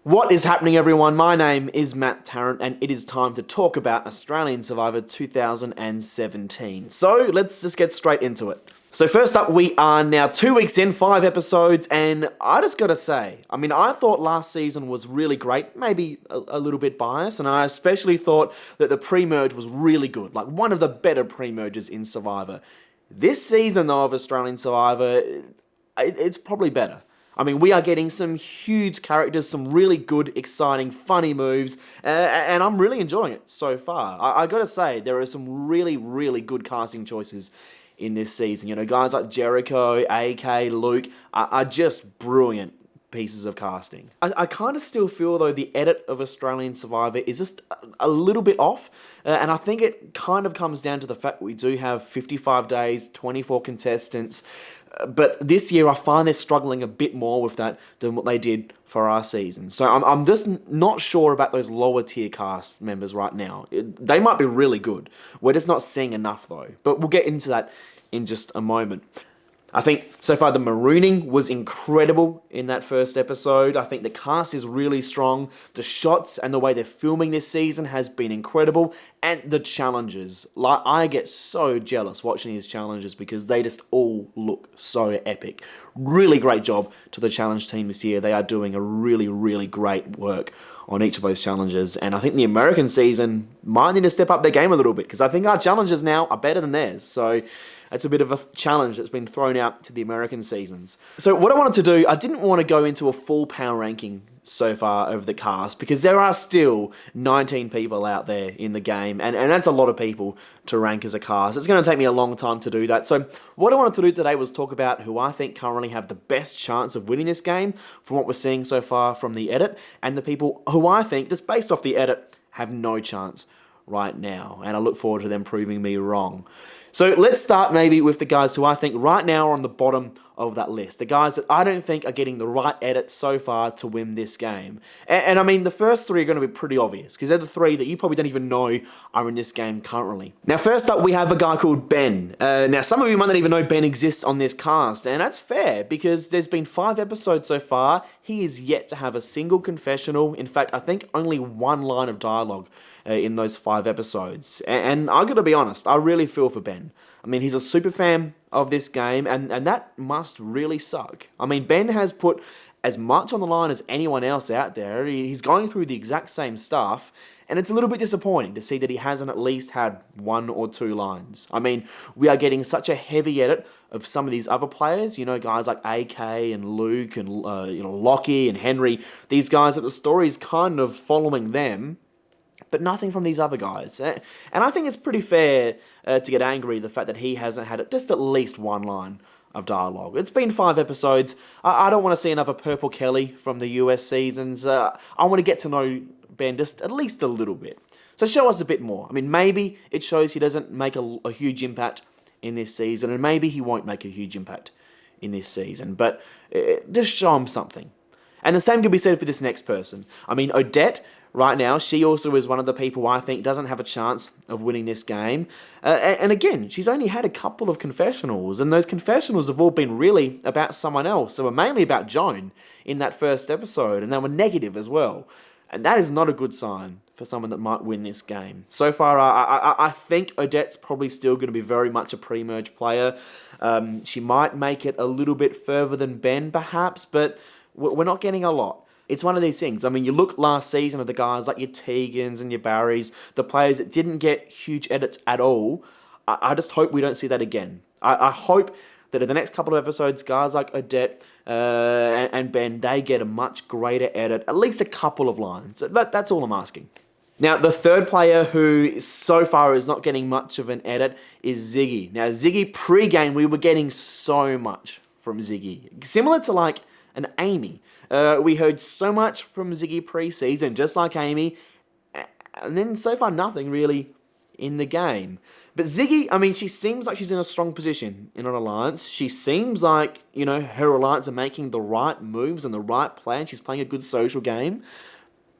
What is happening, everyone? My name is Matt Tarrant, and it is time to talk about Australian Survivor 2017. So let's just get straight into it. So first up, we are now 2 weeks in, 5 episodes, and I just gotta say, I thought last season was really great, maybe a little bit biased, and I especially thought that the pre-merge was really good, like one of the better pre-merges in Survivor. This season, though, of Australian Survivor, it's probably better. We are getting some huge characters, some really good, exciting, funny moves, and I'm really enjoying it so far. I gotta say, there are some really, really good casting choices in this season. Guys like Jericho, AK, Luke are just brilliant pieces of casting. I kind of still feel, though, the edit of Australian Survivor is just a little bit off, and I think it kind of comes down to the fact that we do have 55 days, 24 contestants, but this year I find they're struggling a bit more with that than what they did for our season. So I'm just not sure about those lower tier cast members right now. They might be really good. We're just not seeing enough, though, but we'll get into that in just a moment. I think so far the marooning was incredible in that first episode. I think the cast is really strong. The shots and the way they're filming this season has been incredible. And the challenges. Like, I get so jealous watching these challenges because they just all look so epic. Really great job to the challenge team this year. They are doing a really, really great work on each of those challenges. And I think the American season might need to step up their game a little bit because I think our challenges now are better than theirs. So it's a bit of a challenge that's been thrown out to the American seasons. So what I wanted to do, I didn't want to go into a full power ranking so far over the cast because there are still 19 people out there in the game, and that's a lot of people to rank as a cast. It's going to take me a long time to do that. So what I wanted to do today was talk about who I think currently have the best chance of winning this game from what we're seeing so far from the edit, and the people who I think, just based off the edit, have no chance right now, and I look forward to them proving me wrong. So let's start maybe with the guys who I think right now are on the bottom of that list. The guys that I don't think are getting the right edit so far to win this game. And the first three are going to be pretty obvious because they're the three that you probably don't even know are in this game currently. Now, first up, we have a guy called Ben. Now, some of you might not even know Ben exists on this cast, and that's fair because there's been 5 episodes so far. He is yet to have a single confessional. In fact, I think only one line of dialogue in those 5 episodes. And I gotta be honest, I really feel for Ben. He's a super fan of this game, and that must really suck. Ben has put as much on the line as anyone else out there. He's going through the exact same stuff, and it's a little bit disappointing to see that he hasn't at least had 1 or 2 lines. We are getting such a heavy edit of some of these other players, guys like AK and Luke and Locky and Henry, these guys that the story's kind of following them, but nothing from these other guys. And I think it's pretty fair to get angry at the fact that he hasn't had just at least 1 line of dialogue. It's been 5 episodes. I don't want to see another Purple Kelly from the US seasons. I want to get to know Ben just at least a little bit. So show us a bit more. Maybe it shows he doesn't make a huge impact in this season, and maybe he won't make a huge impact in this season, but just show him something. And the same can be said for this next person. Odette, right now, she also is one of the people I think doesn't have a chance of winning this game. And again, she's only had a couple of confessionals, and those confessionals have all been really about someone else. They were mainly about Joan in that first episode, and they were negative as well. And that is not a good sign for someone that might win this game. So far, I think Odette's probably still going to be very much a pre-merge player. She might make it a little bit further than Ben, perhaps, but we're not getting a lot. It's one of these things. You look last season at the guys like your Tegans and your Barrys, the players that didn't get huge edits at all. I just hope we don't see that again. I hope that in the next couple of episodes, guys like Odette and Ben, they get a much greater edit, at least a couple of lines. That's all I'm asking. Now, the third player who so far is not getting much of an edit is Ziggy. Now, Ziggy, pre-game, we were getting so much from Ziggy. Similar to like an Amy. We heard so much from Ziggy pre-season, just like Amy, and then so far nothing really in the game. But Ziggy, she seems like she's in a strong position in an alliance. She seems like, her alliance are making the right moves and the right plan. She's playing a good social game,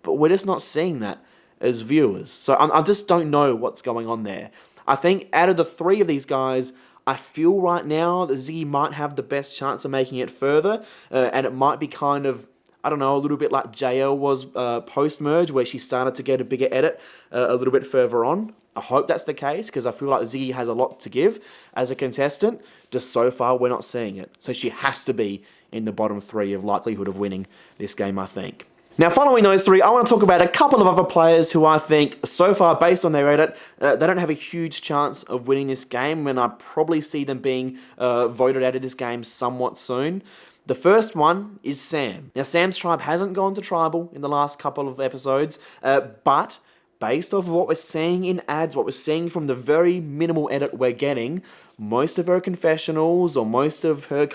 but we're just not seeing that as viewers. So I just don't know what's going on there. I think out of the 3 of these guys, I feel right now that Ziggy might have the best chance of making it further, and it might be kind of I don't know, a little bit like JL was post-merge, where she started to get a bigger edit a little bit further on. I hope that's the case, because I feel like Ziggy has a lot to give as a contestant. Just so far, we're not seeing it. So she has to be in the bottom 3 of likelihood of winning this game, I think. Now, following those 3, I want to talk about a couple of other players who I think, so far, based on their edit, they don't have a huge chance of winning this game, and I probably see them being voted out of this game somewhat soon. The first one is Sam. Now, Sam's tribe hasn't gone to tribal in the last couple of episodes, but based off of what we're seeing in ads, what we're seeing from the very minimal edit we're getting, most of her confessionals or most of her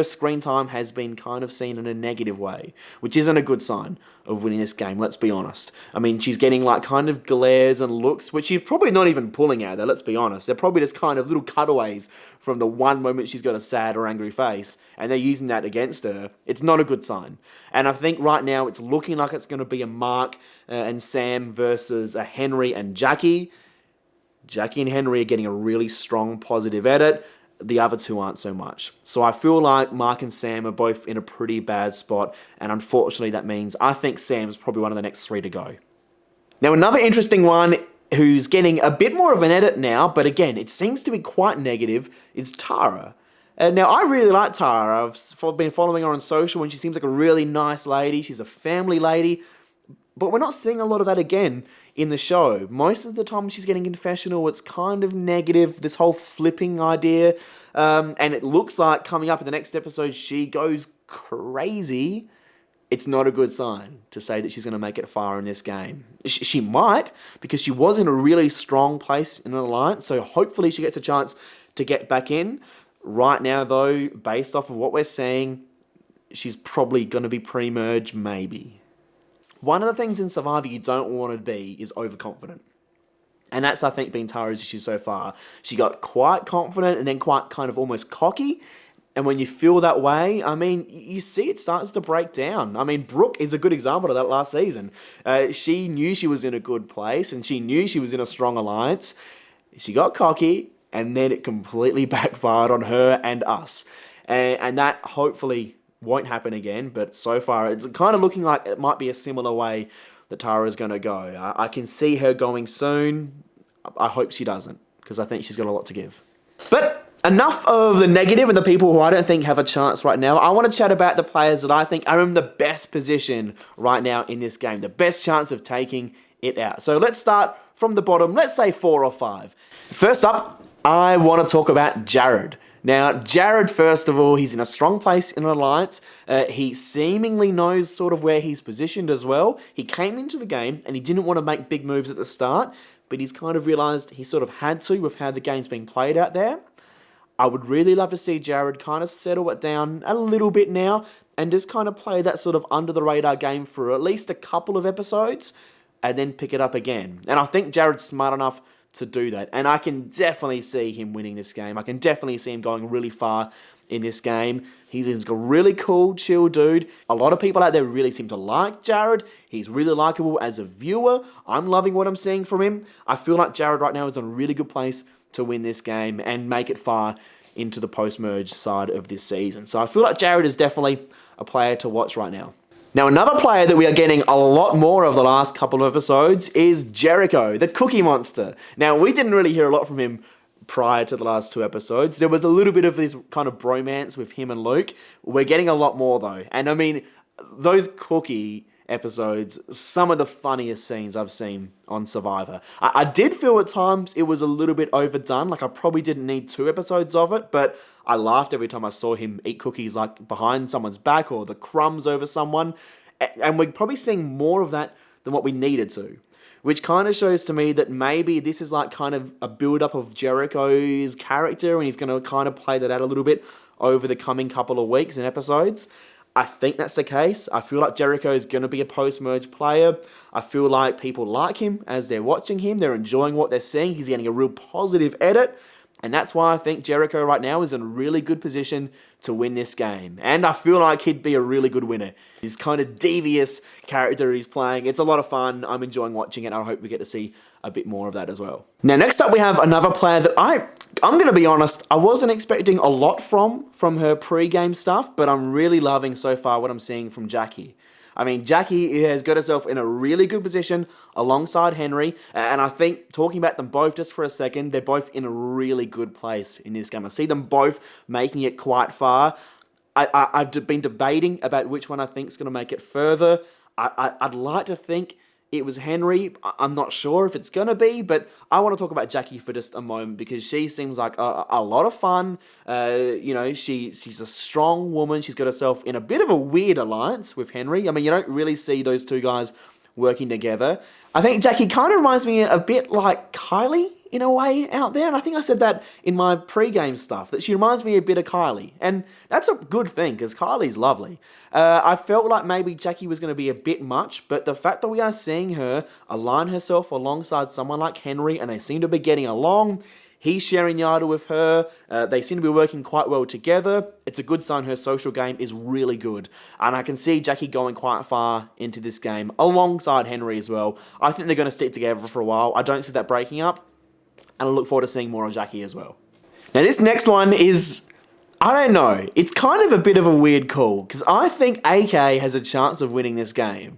screen time has been kind of seen in a negative way, which isn't a good sign of winning this game, let's be honest. I mean, she's getting like kind of glares and looks, which she's probably not even pulling at her, let's be honest. They're probably just kind of little cutaways from the one moment she's got a sad or angry face, and they're using that against her. It's not a good sign. And I think right now it's looking like it's going to be a Mark and Sam versus a Henry and Jacqui. Jacqui and Henry are getting a really strong positive edit. The other 2 aren't so much. So I feel like Mark and Sam are both in a pretty bad spot, and unfortunately that means I think Sam's probably one of the next 3 to go. Now, another interesting one who's getting a bit more of an edit now, but again, it seems to be quite negative, is Tara. Now, I really like Tara. I've been following her on social, and she seems like a really nice lady. She's a family lady. But we're not seeing a lot of that again in the show. Most of the time she's getting confessional, it's kind of negative, this whole flipping idea. And it looks like coming up in the next episode, she goes crazy. It's not a good sign to say that she's going to make it far in this game. She might, because she was in a really strong place in an alliance, so hopefully she gets a chance to get back in. Right now, though, based off of what we're seeing, she's probably going to be pre-merge, maybe. One of the things in Survivor you don't want to be is overconfident. And that's, I think, been Tara's issue so far. She got quite confident and then quite kind of almost cocky. And when you feel that way, I mean, you see it starts to break down. I mean, Brooke is a good example of that last season. She knew she was in a good place and she knew she was in a strong alliance. She got cocky and then it completely backfired on her and us. And that hopefully won't happen again, but so far it's kind of looking like it might be a similar way that Tara is going to go. I can see her going soon. I hope she doesn't, because I think she's got a lot to give. But enough of the negative and the people who I don't think have a chance right now. I want to chat about the players that I think are in the best position right now in this game, the best chance of taking it out. So let's start from the bottom, let's say 4 or 5. First up, I want to talk about Jarrad. Now, Jarrad, first of all, he's in a strong place in an alliance. He seemingly knows sort of where he's positioned as well. He came into the game and he didn't want to make big moves at the start, but he's kind of realised he sort of had to with how the game's being played out there. I would really love to see Jarrad kind of settle it down a little bit now and just kind of play that sort of under-the-radar game for at least a couple of episodes and then pick it up again. And I think Jarrad's smart enough to do that. And I can definitely see him winning this game. I can definitely see him going really far in this game. He's a really cool, chill dude. A lot of people out there really seem to like Jarrad. He's really likable as a viewer. I'm loving what I'm seeing from him. I feel like Jarrad right now is in a really good place to win this game and make it far into the post-merge side of this season. So I feel like Jarrad is definitely a player to watch right now. Now, another player that we are getting a lot more of the last couple of episodes is Jericho, the Cookie Monster. Now, we didn't really hear a lot from him prior to the last 2 episodes. There was a little bit of this kind of bromance with him and Luke. We're getting a lot more, though. And, I mean, those Cookie episodes, some of the funniest scenes I've seen on Survivor. I did feel at times it was a little bit overdone. Like, I probably didn't need 2 episodes of it, but I laughed every time I saw him eat cookies like behind someone's back or the crumbs over someone. And we're probably seeing more of that than what we needed to, which kind of shows to me that maybe this is like kind of a build-up of Jericho's character and he's going to kind of play that out a little bit over the coming couple of weeks and episodes. I think that's the case. I feel like Jericho is going to be a post-merge player. I feel like people like him as they're watching him. They're enjoying what they're seeing. He's getting a real positive edit. And that's why I think Jericho right now is in a really good position to win this game. And I feel like he'd be a really good winner. His kind of devious character he's playing, it's a lot of fun. I'm enjoying watching it, and I hope we get to see a bit more of that as well. Now, next up we have another player that I'm going to be honest, I wasn't expecting a lot from her pre-game stuff, but I'm really loving so far what I'm seeing from Jacqui. I mean, Jacqui has got herself in a really good position alongside Henry, and I think, talking about them both just for a second, they're both in a really good place in this game. I see them both making it quite far. I've been debating about which one I think is going to make it further. I'd like to think it was Henry. I'm not sure if it's going to be, but I want to talk about Jacqui for just a moment because she seems like a lot of fun. She's a strong woman. She's got herself in a bit of a weird alliance with Henry. I mean, you don't really see those two guys working together. I think Jacqui kind of reminds me a bit like Kylie in a way out there, and I think I said that in my pre-game stuff, that she reminds me a bit of Kylie, and that's a good thing, because Kylie's lovely. I felt like maybe Jacqui was going to be a bit much, but the fact that we are seeing her align herself alongside someone like Henry, and they seem to be getting along, he's sharing the idol with her, they seem to be working quite well together, it's a good sign her social game is really good, and I can see Jacqui going quite far into this game, alongside Henry as well. I think they're going to stick together for a while. I don't see that breaking up, and I look forward to seeing more of Jacqui as well. Now this next one is, I don't know, it's kind of a bit of a weird call, because I think AK has a chance of winning this game.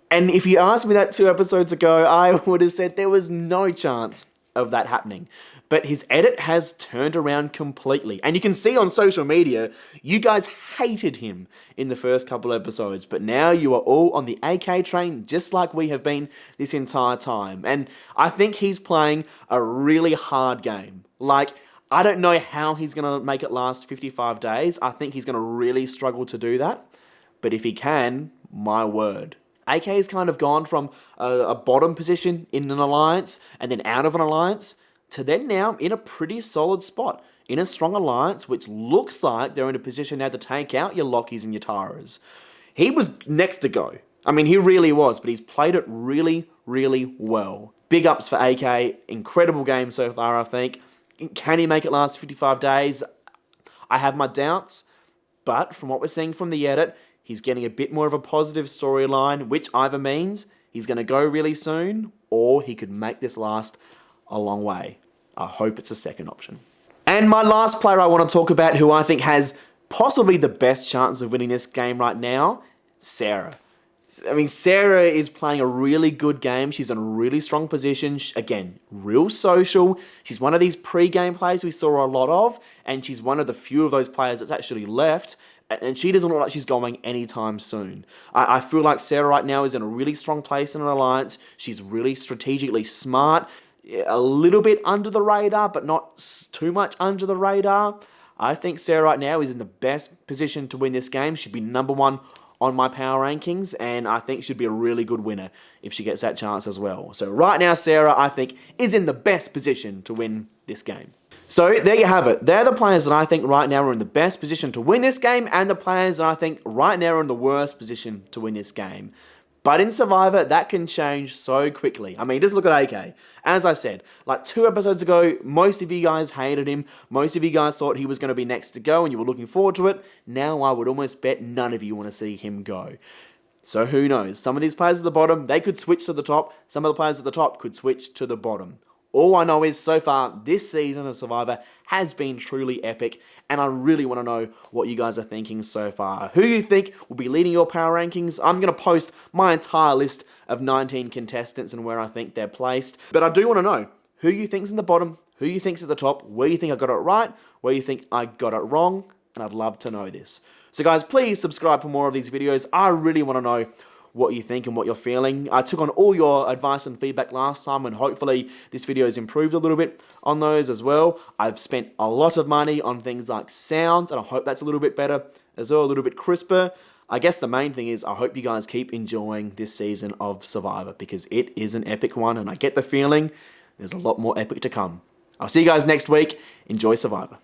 And if you asked me that 2 episodes ago, I would have said there was no chance of that happening. But his edit has turned around completely. And you can see on social media, you guys hated him in the first couple episodes. But now you are all on the AK train, just like we have been this entire time. And I think he's playing a really hard game. Like, I don't know how he's going to make it last 55 days. I think he's going to really struggle to do that. But if he can, my word. AK has kind of gone from a bottom position in an alliance and then out of an alliance to then now in a pretty solid spot in a strong alliance, which looks like they're in a position now to take out your Lockies and your Taras. He was next to go. I mean, he really was, but he's played it really, really well. Big ups for AK. Incredible game so far, I think. Can he make it last 55 days? I have my doubts, but from what we're seeing from the edit, he's getting a bit more of a positive storyline, which either means he's going to go really soon, or he could make this last a long way. I hope it's a second option. And my last player I want to talk about, who I think has possibly the best chance of winning this game right now, Sarah. I mean, Sarah is playing a really good game. She's in a really strong position. Again, real social. She's one of these pre-game players we saw a lot of, and she's one of the few of those players that's actually left, and she doesn't look like she's going anytime soon. I feel like Sarah right now is in a really strong place in an alliance. She's really strategically smart, a little bit under the radar, but not too much under the radar. I think Sarah right now is in the best position to win this game. She'd be number 1 on my power rankings, and I think she'd be a really good winner if she gets that chance as well. So right now, Sarah, I think, is in the best position to win this game. So there you have it. They're the players that I think right now are in the best position to win this game, and the players that I think right now are in the worst position to win this game. But in Survivor, that can change so quickly. I mean, just look at AK. As I said, like 2 episodes ago, most of you guys hated him. Most of you guys thought he was going to be next to go and you were looking forward to it. Now I would almost bet none of you want to see him go. So who knows? Some of these players at the bottom, they could switch to the top. Some of the players at the top could switch to the bottom. All I know is, so far, this season of Survivor has been truly epic, and I really want to know what you guys are thinking so far. Who you think will be leading your power rankings? I'm going to post my entire list of 19 contestants and where I think they're placed. But I do want to know who you think's in the bottom, who you think's at the top, where you think I got it right, where you think I got it wrong, and I'd love to know this. So guys, please subscribe for more of these videos. I really want to know what you think and what you're feeling. I took on all your advice and feedback last time, and hopefully this video has improved a little bit on those as well. I've spent a lot of money on things like sound, and I hope that's a little bit better as well, a little bit crisper. I guess the main thing is I hope you guys keep enjoying this season of Survivor, because it is an epic one, and I get the feeling there's a lot more epic to come. I'll see you guys next week. Enjoy Survivor.